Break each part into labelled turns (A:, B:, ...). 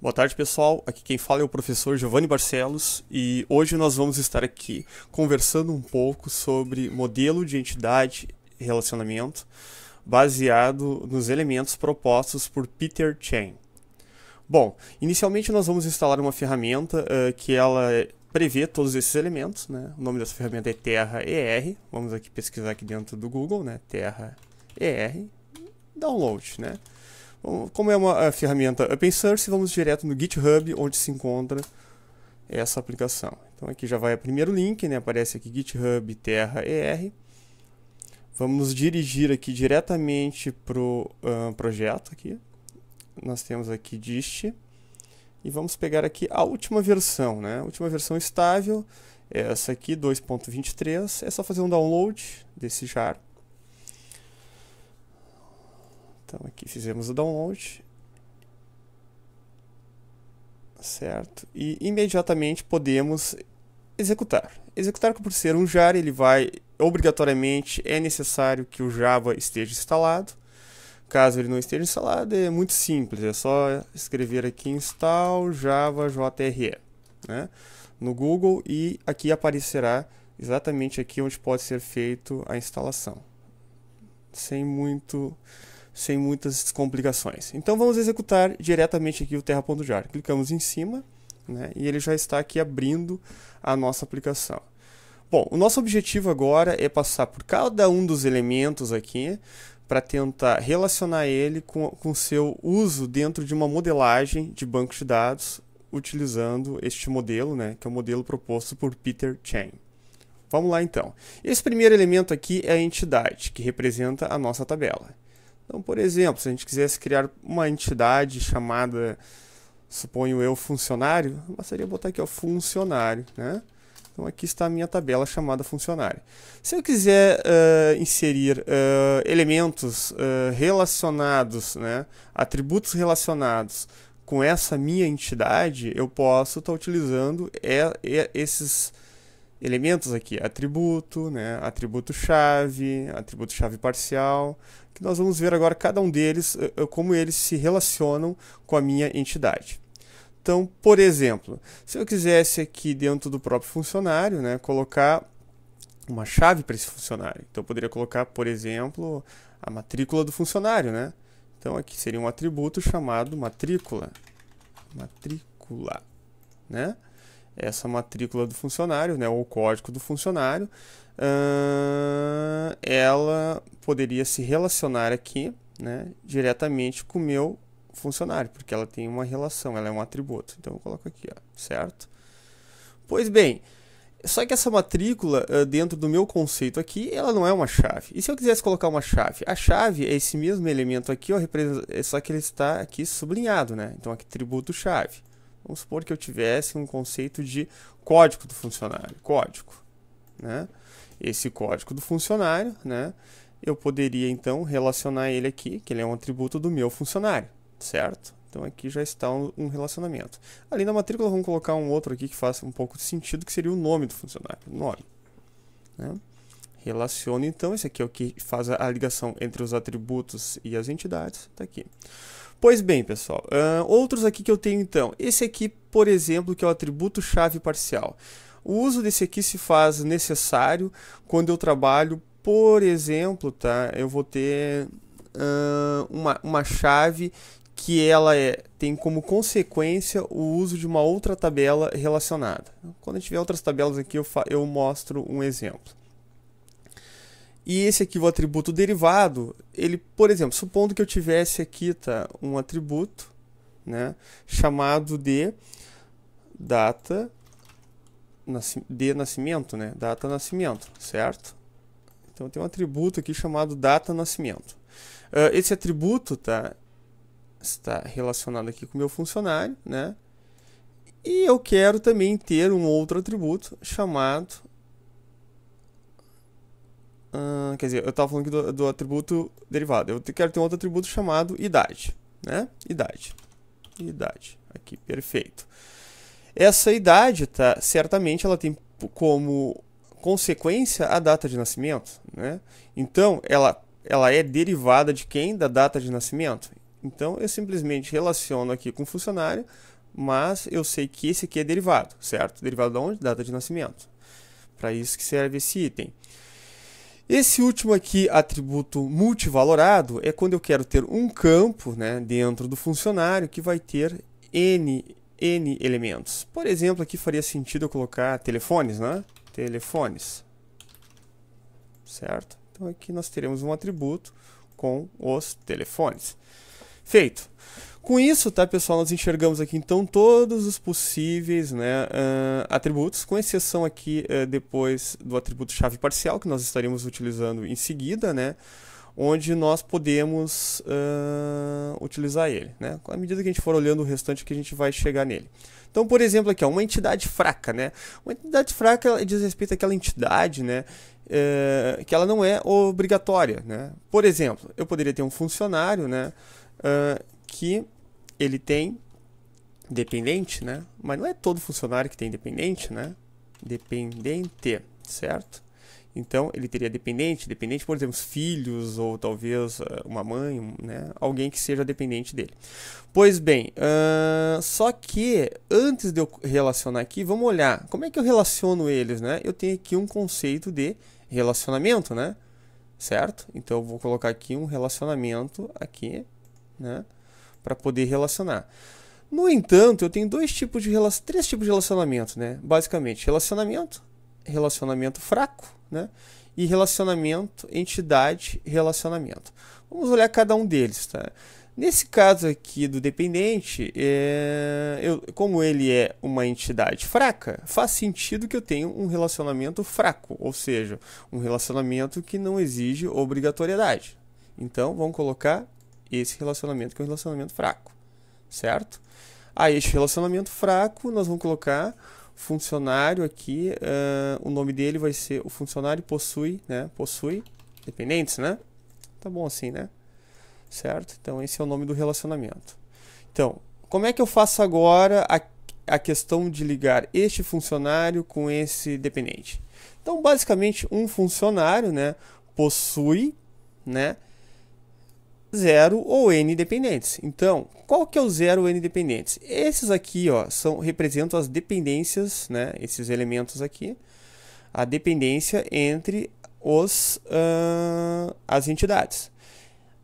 A: Boa tarde, pessoal. Aqui quem fala é o professor Giovanni Barcelos e hoje nós vamos estar aqui conversando um pouco sobre modelo de entidade e relacionamento baseado nos elementos propostos por Peter Cheng. Bom, inicialmente nós vamos instalar uma ferramenta que ela prevê todos esses elementos, né? O nome dessa ferramenta é Terra ER. Vamos aqui pesquisar aqui dentro do Google, né? Terra ER, download, né? Como é uma ferramenta open source, vamos direto no GitHub, onde se encontra essa aplicação. Então aqui já vai o primeiro link, né? Aparece aqui GitHub Terra ER. Vamos nos dirigir aqui diretamente para o projeto. Aqui. Nós temos aqui dist. E vamos pegar aqui a última versão, né? A última versão estável, essa aqui, 2.23. É só fazer um download desse jar. Então aqui fizemos o download, certo? E imediatamente podemos executar. Executar por ser um jar, ele vai, obrigatoriamente, é necessário que o Java esteja instalado. Caso ele não esteja instalado, é muito simples, é só escrever aqui install java jre, né? No Google, e aqui aparecerá exatamente aqui onde pode ser feito a instalação. Sem muitas complicações. Então vamos executar diretamente aqui o terra.jar. Clicamos em cima, né, e ele já está aqui abrindo a nossa aplicação. Bom, o nosso objetivo agora é passar por cada um dos elementos aqui para tentar relacionar ele com seu uso dentro de uma modelagem de banco de dados utilizando este modelo, né, que é o modelo proposto por Peter Cheng. Vamos lá então. Esse primeiro elemento aqui é a entidade, que representa a nossa tabela. Então, por exemplo, se a gente quisesse criar uma entidade chamada, suponho eu, funcionário, bastaria botar aqui, ó, funcionário, né? Então, aqui está a minha tabela chamada funcionário. Se eu quiser inserir elementos relacionados, né, atributos relacionados com essa minha entidade, eu posso estar utilizando esses elementos aqui, atributo, né, atributo-chave parcial, que nós vamos ver agora cada um deles, como eles se relacionam com a minha entidade. Então, por exemplo, se eu quisesse aqui dentro do próprio funcionário, né, colocar uma chave para esse funcionário, então eu poderia colocar, por exemplo, a matrícula do funcionário, né? Então aqui seria um atributo chamado matrícula, né? Essa matrícula do funcionário, né, ou o código do funcionário, ela poderia se relacionar aqui, né, diretamente com o meu funcionário, porque ela tem uma relação, ela é um atributo. Então eu coloco aqui, ó, certo? Pois bem, só que essa matrícula, dentro do meu conceito aqui, ela não é uma chave. E se eu quisesse colocar uma chave? A chave é esse mesmo elemento aqui, ó, só que ele está aqui sublinhado, né? Então aqui atributo chave. Vamos supor que eu tivesse um conceito de código do funcionário, código, né? Esse código do funcionário, né? Eu poderia então relacionar ele aqui, que ele é um atributo do meu funcionário, certo? Então aqui já está um relacionamento. Além da matrícula, vamos colocar um outro aqui que faça um pouco de sentido, que seria o nome do funcionário, nome, né? Relaciono então, esse aqui é o que faz a ligação entre os atributos e as entidades, está aqui. Pois bem, pessoal, outros aqui que eu tenho então, esse aqui, por exemplo, que é o atributo chave parcial. O uso desse aqui se faz necessário quando eu trabalho, por exemplo, tá? Eu vou ter uma chave que ela tem como consequência o uso de uma outra tabela relacionada. Quando a gente tiver outras tabelas aqui, eu mostro um exemplo. E esse aqui, o atributo derivado, ele, por exemplo, supondo que eu tivesse aqui, tá, um atributo, né, chamado de data de nascimento, né, data nascimento, certo? Então tem um atributo aqui chamado data nascimento. Esse atributo, tá, está relacionado aqui com o meu funcionário, né? E eu quero também ter um outro atributo chamado quer dizer, eu estava falando aqui do atributo derivado. Eu quero ter um outro atributo chamado idade, né? Idade, aqui, perfeito. Essa idade, tá, certamente ela tem como consequência a data de nascimento, né? Então, ela é derivada de quem? Da data de nascimento. Então, eu simplesmente relaciono aqui com o funcionário, mas eu sei que esse aqui é derivado, certo? Derivado de onde? Data de nascimento. Para isso que serve esse item. Esse último aqui, atributo multivalorado, é quando eu quero ter um campo, né, dentro do funcionário que vai ter N elementos. Por exemplo, aqui faria sentido eu colocar telefones, né? Telefones. Certo? Então aqui nós teremos um atributo com os telefones. Feito. Com isso, tá, pessoal, nós enxergamos aqui então todos os possíveis, né, atributos, com exceção aqui depois do atributo chave parcial, que nós estaremos utilizando em seguida, né, onde nós podemos utilizar ele, né. À medida que a gente for olhando o restante aqui, a gente vai chegar nele. Então, por exemplo, aqui, ó, uma entidade fraca, né. Uma entidade fraca ela diz respeito àquela entidade, né, que ela não é obrigatória, né. Por exemplo, eu poderia ter um funcionário, né, que ele tem dependente, né? Mas não é todo funcionário que tem dependente, né? Dependente, certo? Então, ele teria dependente, por exemplo, filhos, ou talvez uma mãe, né? Alguém que seja dependente dele. Pois bem, só que antes de eu relacionar aqui, vamos olhar como é que eu relaciono eles, né? Eu tenho aqui um conceito de relacionamento, né? Certo? Então, eu vou colocar aqui um relacionamento aqui, né, para poder relacionar. No entanto, eu tenho três tipos de relacionamento, né? Basicamente, relacionamento fraco, né? E relacionamento entidade-relacionamento. Vamos olhar cada um deles, tá? Nesse caso aqui do dependente, como ele é uma entidade fraca, faz sentido que eu tenha um relacionamento fraco, ou seja, um relacionamento que não exige obrigatoriedade. Então, vamos colocar esse relacionamento que é um relacionamento fraco, certo? A este relacionamento fraco, nós vamos colocar funcionário aqui, o nome dele vai ser, o funcionário possui, né? Possui dependentes, né? Tá bom assim, né? Certo? Então, esse é o nome do relacionamento. Então, como é que eu faço agora a questão de ligar este funcionário com esse dependente? Então, basicamente, um funcionário, né, possui, né, 0 ou n dependentes. Então, qual que é o 0 ou n dependentes? Esses aqui, ó, representam as dependências, né, esses elementos aqui, a dependência entre as entidades.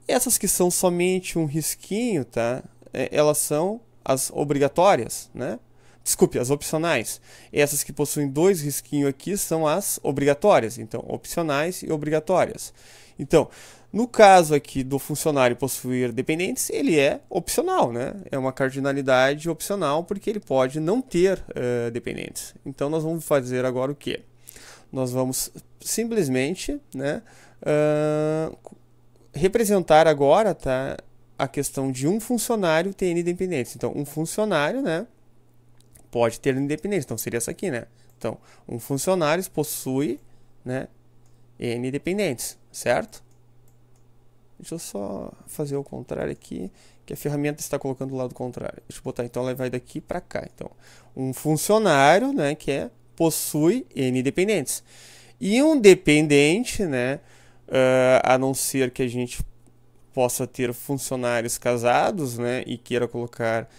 A: Essas que são somente um risquinho, tá? Elas são as obrigatórias, né? Desculpe, as opcionais. Essas que possuem dois risquinhos aqui são as obrigatórias. Então, opcionais e obrigatórias. Então, no caso aqui do funcionário possuir dependentes, ele é opcional, né? É uma cardinalidade opcional porque ele pode não ter dependentes. Então, nós vamos fazer agora o quê? Nós vamos simplesmente, né, representar agora, tá, a questão de um funcionário ter n dependentes. Então, um funcionário, né, pode ter independência. Então, seria essa aqui, né? Então, um funcionário possui, né, n dependentes, certo? Deixa eu só fazer o contrário aqui, que a ferramenta está colocando do lado contrário. Deixa eu botar, então, ela vai daqui para cá. Então, um funcionário, né, que possui n dependentes. E um dependente, né, a não ser que a gente possa ter funcionários casados, né, e queira colocar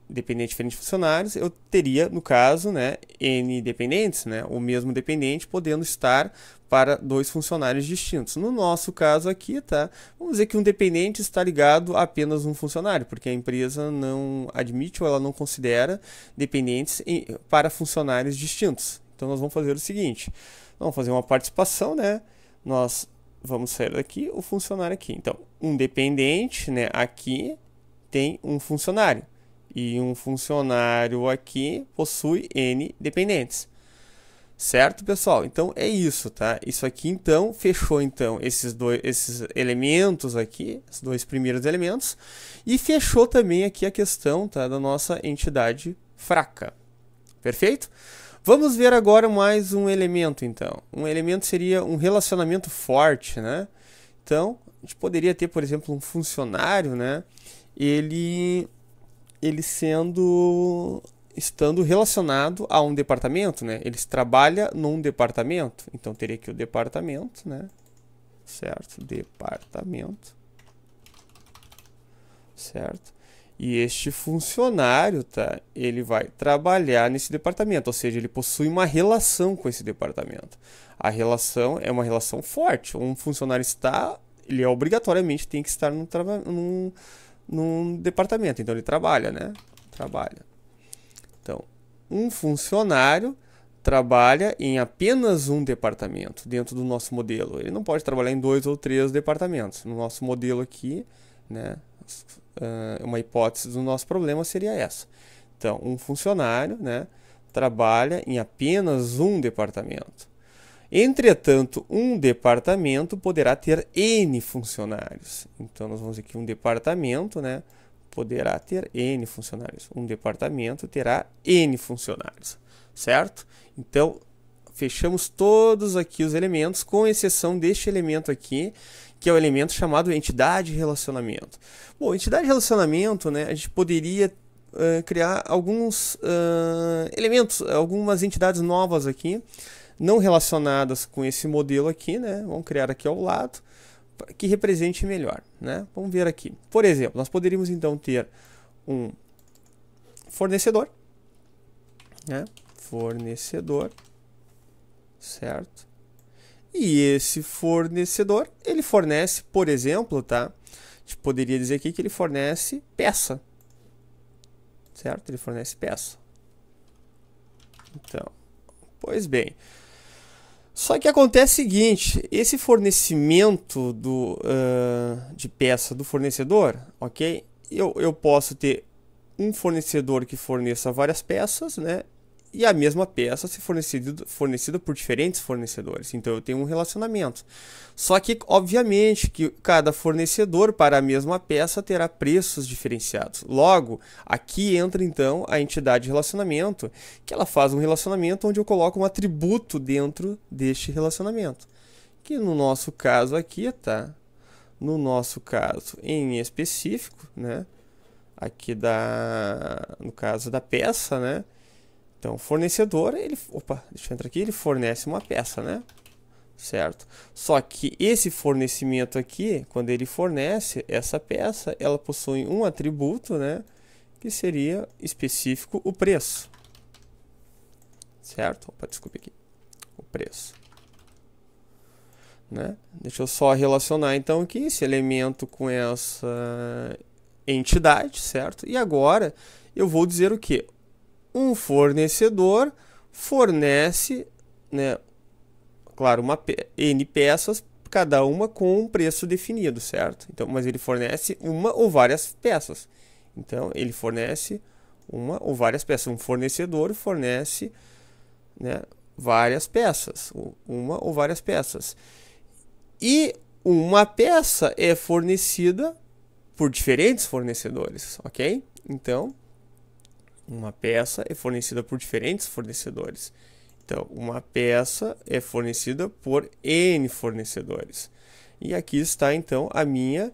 A: dependente diferente de funcionários, eu teria, no caso, né, n dependentes, né, o mesmo dependente podendo estar para dois funcionários distintos. No nosso caso aqui, tá, vamos dizer que um dependente está ligado a apenas um funcionário, porque a empresa não admite ou ela não considera dependentes para funcionários distintos. Então, nós vamos fazer o seguinte, vamos fazer uma participação, né, nós vamos sair daqui, o funcionário aqui. Então, um dependente, né, aqui tem um funcionário. E um funcionário aqui possui n dependentes. Certo, pessoal? Então, é isso, tá? Isso aqui, então, fechou, então, esses elementos aqui, os dois primeiros elementos. E fechou também aqui a questão, tá, da nossa entidade fraca. Perfeito? Vamos ver agora mais um elemento, então. Um elemento seria um relacionamento forte, né? Então, a gente poderia ter, por exemplo, um funcionário, né? Ele estando relacionado a um departamento, né? Ele trabalha num departamento. Então, teria aqui o departamento, né? Certo? Departamento. certo? E este funcionário, tá, ele vai trabalhar nesse departamento, ou seja, ele possui uma relação com esse departamento. A relação é uma relação forte. Um funcionário ele obrigatoriamente tem que estar num departamento, então ele trabalha, né? Trabalha. Então, um funcionário trabalha em apenas um departamento dentro do nosso modelo. Ele não pode trabalhar em 2 ou 3 departamentos. No nosso modelo aqui, né, uma hipótese do nosso problema seria essa. Então, um funcionário, né, trabalha em apenas um departamento. Entretanto, um departamento poderá ter N funcionários. Então, nós vamos aqui um departamento, né, poderá ter N funcionários. Um departamento terá N funcionários, certo? Então, fechamos todos aqui os elementos, com exceção deste elemento aqui, que é o elemento chamado entidade relacionamento. Bom, entidade relacionamento, né, a gente poderia criar alguns elementos, algumas entidades novas aqui, não relacionadas com esse modelo aqui, né? Vamos criar aqui ao lado, que represente melhor, né? Vamos ver aqui. Por exemplo, nós poderíamos então ter um fornecedor, né? Fornecedor, certo? E esse fornecedor, ele fornece, por exemplo, tá? A gente poderia dizer aqui que ele fornece peça, certo? Ele fornece peça. Então, pois bem. Só que acontece o seguinte, esse fornecimento de peça do fornecedor, ok? Eu posso ter um fornecedor que forneça várias peças, né? E a mesma peça ser fornecida por diferentes fornecedores. Então, eu tenho um relacionamento. Só que, obviamente, que cada fornecedor para a mesma peça terá preços diferenciados. Logo, aqui entra, então, a entidade de relacionamento, que ela faz um relacionamento onde eu coloco um atributo dentro deste relacionamento. Que no nosso caso aqui, tá? No nosso caso em específico, né? Aqui no caso da peça, né? Então, o fornecedor, deixa eu entrar aqui, ele fornece uma peça, né? Certo? Só que esse fornecimento aqui, quando ele fornece essa peça, ela possui um atributo, né? Que seria específico o preço. Certo? Desculpe aqui. O preço. Né? Deixa eu só relacionar, então, aqui esse elemento com essa entidade, certo? E agora, eu vou dizer o quê? Um fornecedor fornece, né, claro, N peças, cada uma com um preço definido, certo? Então, mas ele fornece uma ou várias peças. Então, ele fornece uma ou várias peças. Um fornecedor fornece, né, várias peças, uma ou várias peças. E uma peça é fornecida por diferentes fornecedores, ok? Então, uma peça é fornecida por diferentes fornecedores. Então, uma peça é fornecida por N fornecedores. E aqui está, então, a minha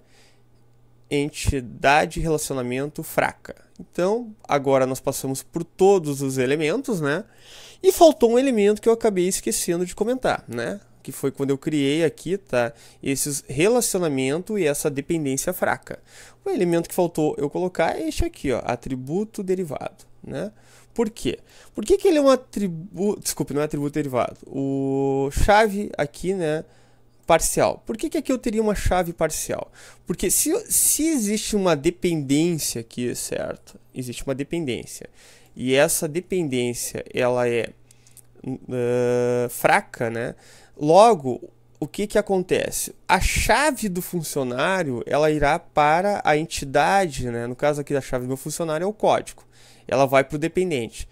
A: entidade de relacionamento fraca. Então, agora nós passamos por todos os elementos, né? E faltou um elemento que eu acabei esquecendo de comentar, né? Que foi quando eu criei aqui, tá? Esses relacionamento e essa dependência fraca. O elemento que faltou eu colocar é este aqui, ó, atributo derivado, né? Por quê? Por que ele é um atributo... Desculpe, não é atributo derivado. O chave aqui, né? Parcial. Por que aqui eu teria uma chave parcial? Porque se existe uma dependência aqui, certo? Existe uma dependência. E essa dependência, ela é fraca, né? Logo, o que acontece? A chave do funcionário, ela irá para a entidade, né? No caso aqui da chave do meu funcionário é o código. Ela vai para o dependente.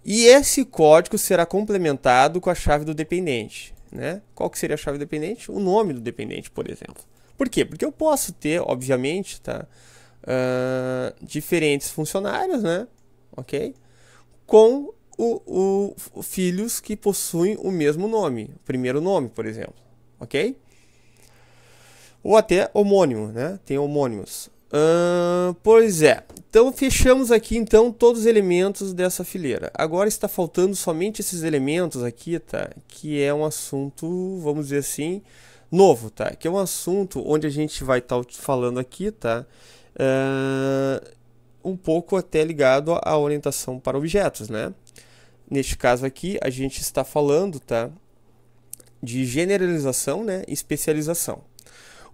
A: E esse código será complementado com a chave do dependente, né? Qual que seria a chave do dependente? O nome do dependente, por exemplo. Por quê? Porque eu posso ter, obviamente, tá? Diferentes funcionários, né? Ok? Com filhos que possuem o mesmo nome, o primeiro nome, por exemplo, ok? Ou até homônimo, né? Tem homônimos. Pois é. Então fechamos aqui então todos os elementos dessa fileira. Agora está faltando somente esses elementos aqui, tá? Que é um assunto, vamos dizer assim, novo, tá? Que é um assunto onde a gente vai estar falando aqui, tá? um pouco até ligado à orientação para objetos, né? Neste caso aqui, a gente está falando, tá, de generalização, né, e especialização.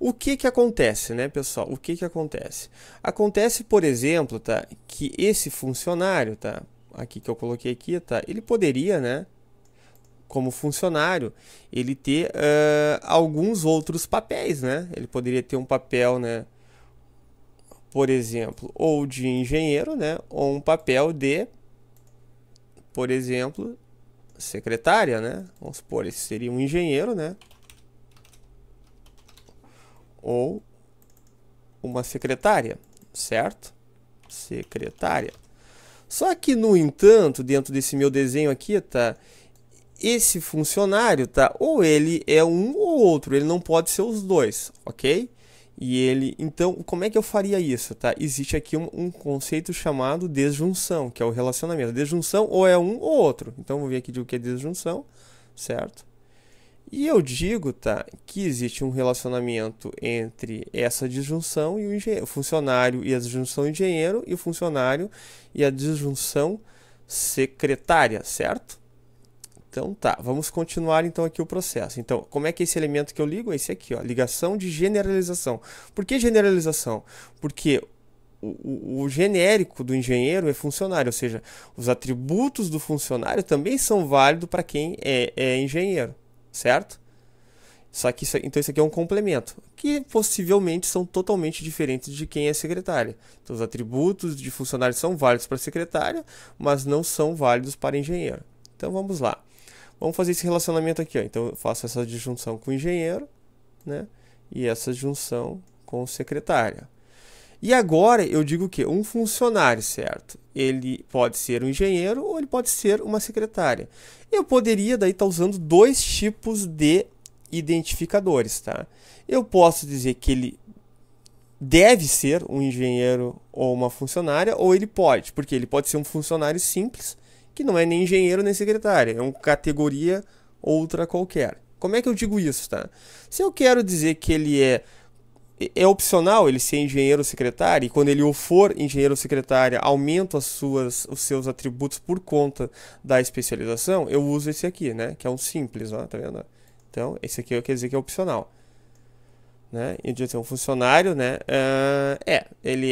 A: O que acontece, né, pessoal? O que acontece? Acontece, por exemplo, tá, que esse funcionário, tá, aqui que eu coloquei aqui, tá, ele poderia, né, como funcionário, ele ter alguns outros papéis, né? Ele poderia ter um papel, né, por exemplo, ou de engenheiro, né, ou um papel de, por exemplo, secretária, né? Vamos supor, esse seria um engenheiro, né? Ou uma secretária, certo? Secretária. Só que, no entanto, dentro desse meu desenho aqui, tá? Esse funcionário, tá? Ou ele é um ou outro, ele não pode ser os dois, ok? E ele, então, como é que eu faria isso, tá? Existe aqui um conceito chamado desjunção, que é o relacionamento. Desjunção ou é um ou outro. Então, vou ver aqui de o que é desjunção, certo? E eu digo, tá, que existe um relacionamento entre essa disjunção e o engenheiro, o funcionário e a disjunção engenheiro e o funcionário e a disjunção secretária, certo? Então tá, vamos continuar então aqui o processo. Então, como é que é esse elemento que eu ligo? Esse aqui, ó, ligação de generalização. Por que generalização? Porque o genérico do engenheiro é funcionário, ou seja, os atributos do funcionário também são válidos para quem é engenheiro, certo? Só que então isso aqui é um complemento, que possivelmente são totalmente diferentes de quem é secretária. Então os atributos de funcionário são válidos para secretária, mas não são válidos para engenheiro. Então vamos lá. Vamos fazer esse relacionamento aqui, ó. Então eu faço essa disjunção com o engenheiro, né? E essa junção com secretária. E agora eu digo que um funcionário, certo? Ele pode ser um engenheiro ou ele pode ser uma secretária. Eu poderia daí estar usando dois tipos de identificadores, tá? Eu posso dizer que ele deve ser um engenheiro ou uma funcionária, ou ele pode, porque ele pode ser um funcionário simples, que não é nem engenheiro nem secretária, é uma categoria outra qualquer. Como é que eu digo isso, tá? Se eu quero dizer que ele é opcional ele ser engenheiro ou secretário, e quando ele for engenheiro ou secretária, aumenta os seus atributos por conta da especialização, eu uso esse aqui, né? Que é um simples, ó, tá vendo? Então, esse aqui quer dizer que é opcional. Né? Eu digo assim, um funcionário, né? Ele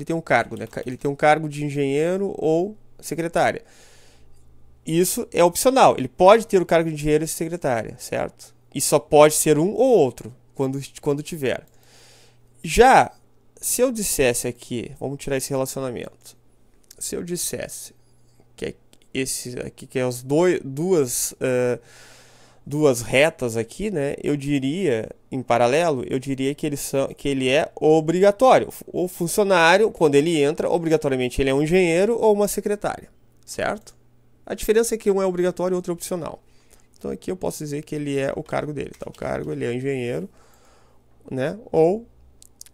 A: tem um cargo, né? Ele tem um cargo de engenheiro ou secretária. Isso é opcional. Ele pode ter o cargo de engenheiro e secretária, certo? E só pode ser um ou outro quando tiver. Já se eu dissesse aqui, vamos tirar esse relacionamento. Se eu dissesse que esse aqui que é as duas retas aqui, né? Eu diria, em paralelo, eu diria que ele é obrigatório. O funcionário, quando ele entra, obrigatoriamente ele é um engenheiro ou uma secretária, certo? A diferença é que um é obrigatório e o outro é opcional. Então aqui eu posso dizer que ele é o cargo dele, tá? O cargo, ele é engenheiro, né? Ou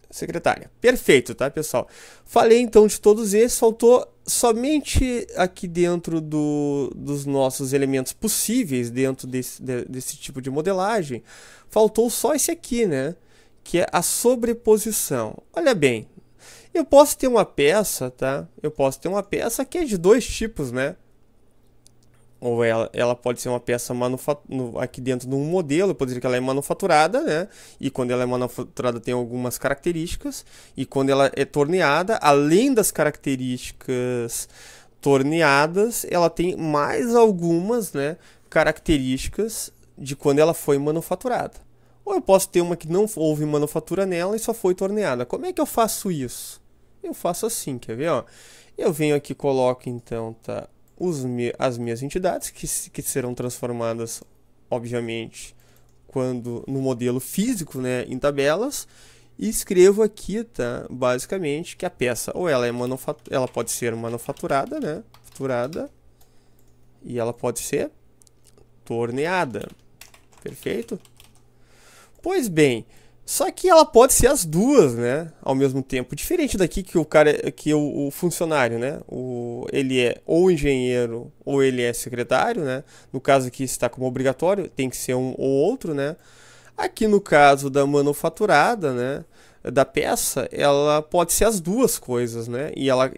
A: secretária. Perfeito, tá, pessoal? Falei então de todos esses, faltou somente aqui dentro dos nossos elementos possíveis dentro desse tipo de modelagem, faltou só esse aqui, né? Que é a sobreposição. Olha bem, eu posso ter uma peça, tá? Eu posso ter uma peça que é de dois tipos, né? Ou ela pode ser uma peça aqui dentro de um modelo, eu posso dizer que ela é manufaturada, né? E quando ela é manufaturada tem algumas características. E quando ela é torneada, além das características torneadas, ela tem mais algumas, né, características de quando ela foi manufaturada. Ou eu posso ter uma que não houve manufatura nela e só foi torneada. Como é que eu faço isso? Eu faço assim, quer ver? Ó? Eu venho aqui e coloco então, tá? As minhas entidades, que serão transformadas, obviamente, quando no modelo físico, né, em tabelas, e escrevo aqui, tá, basicamente, que a peça, ou ela ela pode ser manufaturada, né, faturada, e ela pode ser torneada. Perfeito? Pois bem, só que ela pode ser as duas, né, ao mesmo tempo. Diferente daqui que o funcionário, né, ele é ou engenheiro ou ele é secretário, né. No caso aqui está como obrigatório, tem que ser um ou outro, né. Aqui no caso da manufaturada, né, da peça, ela pode ser as duas coisas, né? E ela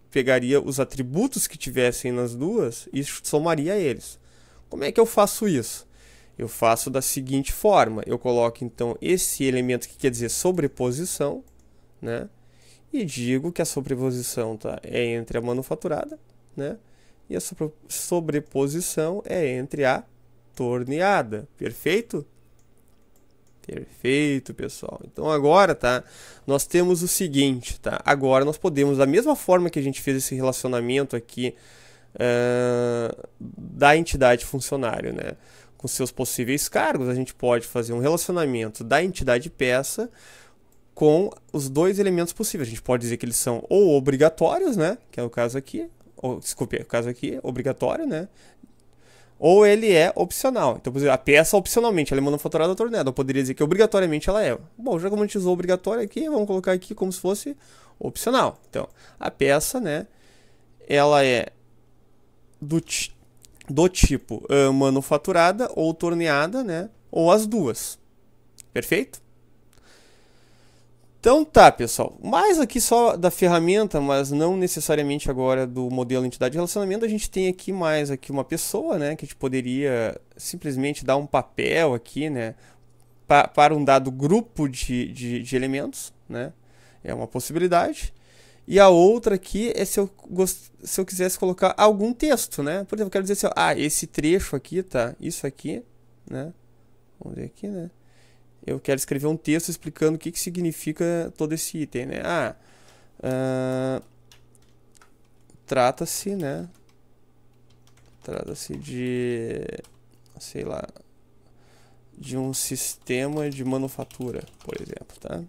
A: pegaria os atributos que tivessem nas duas e somaria eles. Como é que eu faço isso? Eu faço da seguinte forma: eu coloco então esse elemento que quer dizer sobreposição, né? E digo que a sobreposição, tá, é entre a manufaturada, né? E a sobreposição é entre a torneada. Perfeito? Perfeito, pessoal. Então agora, tá, nós temos o seguinte, tá? Agora nós podemos, da mesma forma que a gente fez esse relacionamento aqui da entidade funcionário, né, com seus possíveis cargos, a gente pode fazer um relacionamento da entidade peça com os dois elementos possíveis. A gente pode dizer que eles são ou obrigatórios, né, que é o caso aqui, ou, desculpe, o caso aqui, obrigatório, né, ou ele é opcional. Então, por exemplo, a peça opcionalmente, ela é manufaturada ou torneada. Eu poderia dizer que obrigatoriamente ela é. Bom, já como a gente usou obrigatório aqui, vamos colocar aqui como se fosse opcional. Então, a peça, né, ela é do tipo manufaturada ou torneada, né, ou as duas. Perfeito? Então tá, pessoal, mais aqui só da ferramenta, mas não necessariamente agora do modelo entidade de relacionamento. A gente tem aqui mais aqui uma pessoa, né, que a gente poderia simplesmente dar um papel aqui, né, para um dado grupo de elementos, né, é uma possibilidade. E a outra aqui é se eu quisesse colocar algum texto, né, por exemplo, eu quero dizer assim, esse trecho aqui, tá, isso aqui, né, vamos ver aqui, né, eu quero escrever um texto explicando o que significa todo esse item, né? Trata-se, né? Trata-se de, sei lá, de um sistema de manufatura, por exemplo, tá?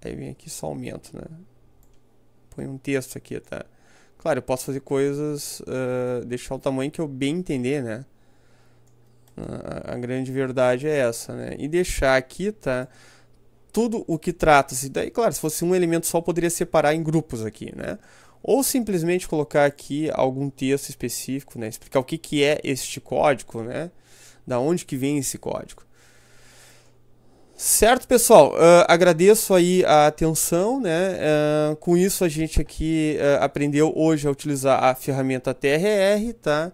A: Aí vem aqui só aumento, né? Põe um texto aqui, tá? Claro, eu posso fazer coisas, deixar o tamanho que eu bem entender, né? A grande verdade é essa, né? E deixar aqui, tá, tudo o que trata-se. Daí, claro, se fosse um elemento só, poderia separar em grupos aqui, né? Ou simplesmente colocar aqui algum texto específico, né? Explicar o que é este código, né? Da onde que vem esse código. Certo, pessoal? Agradeço aí a atenção, né? Com isso a gente aqui aprendeu hoje a utilizar a ferramenta TRR, tá?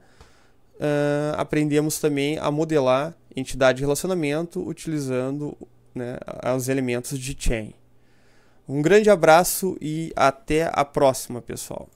A: Aprendemos também a modelar entidade de relacionamento utilizando, né, os elementos de chain. Um grande abraço e até a próxima, pessoal.